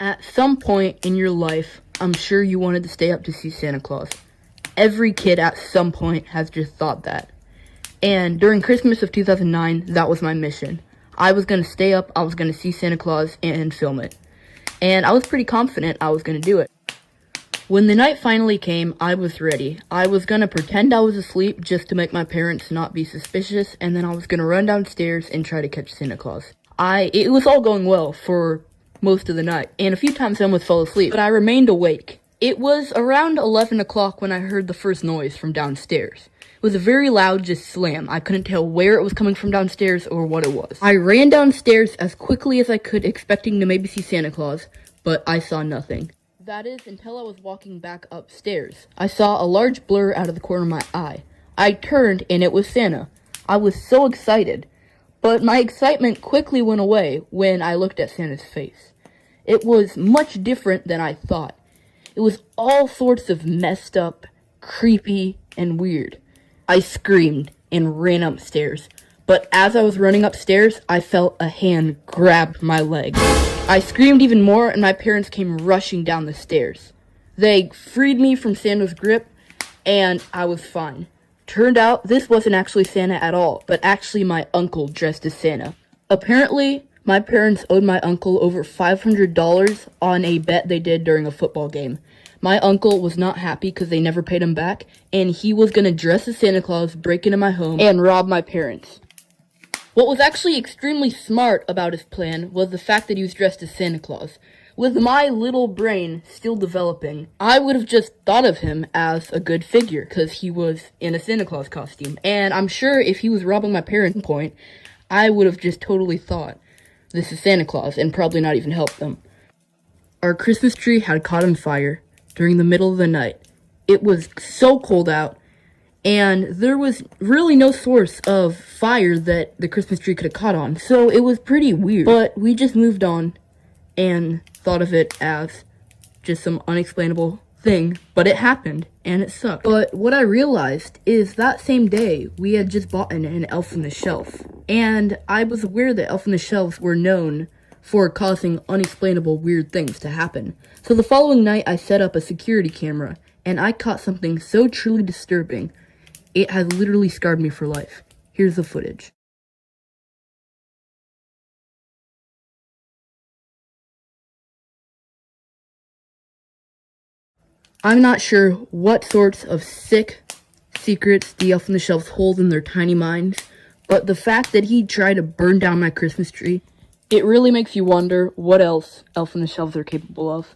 At some point in your life, I'm sure you wanted to stay up to see Santa Claus. Every kid at some point has just thought that. And during Christmas of 2009, that was my mission. I was going to stay up, I was going to see Santa Claus and film it. And I was pretty confident I was going to do it. When the night finally came, I was ready. I was going to pretend I was asleep just to make my parents not be suspicious, and then I was going to run downstairs and try to catch Santa Claus. It was all going well for most of the night, and a few times I almost fell asleep, but I remained awake. It was around 11 o'clock when I heard the first noise from downstairs. It was a very loud just slam. I couldn't tell where it was coming from downstairs or what it was. I ran downstairs as quickly as I could, expecting to maybe see Santa Claus, but I saw nothing. That is, until I was walking back upstairs. I saw a large blur out of the corner of my eye. I turned, and it was Santa. I was so excited, but my excitement quickly went away when I looked at Santa's face. It was much different than I thought. It was all sorts of messed up, creepy, and weird. I screamed and ran upstairs, but as I was running upstairs, I felt a hand grab my leg. I screamed even more, and my parents came rushing down the stairs. They freed me from Santa's grip, and I was fine. Turned out, this wasn't actually Santa at all, but actually my uncle dressed as Santa. Apparently, my parents owed my uncle over $500 on a bet they did during a football game. My uncle was not happy because they never paid him back, and he was going to dress as Santa Claus, break into my home, and rob my parents. What was actually extremely smart about his plan was the fact that he was dressed as Santa Claus. With my little brain still developing, I would have just thought of him as a good figure because he was in a Santa Claus costume. And I'm sure if he was robbing my parents at one point, I would have just totally thought, this is Santa Claus, and probably not even helped them. Our Christmas tree had caught on fire during the middle of the night. It was so cold out, and there was really no source of fire that the Christmas tree could have caught on, so it was pretty weird. But we just moved on and thought of it as just some unexplainable thing, but it happened, and it sucked. But what I realized is that same day, we had just bought an Elf on the Shelf, and I was aware that Elf on the Shelves were known for causing unexplainable weird things to happen. So the following night, I set up a security camera, and I caught something so truly disturbing, it has literally scarred me for life. Here's the footage. I'm not sure what sorts of sick secrets the Elf on the Shelves hold in their tiny minds, but the fact that he tried to burn down my Christmas tree, it really makes you wonder what else Elf on the Shelves are capable of.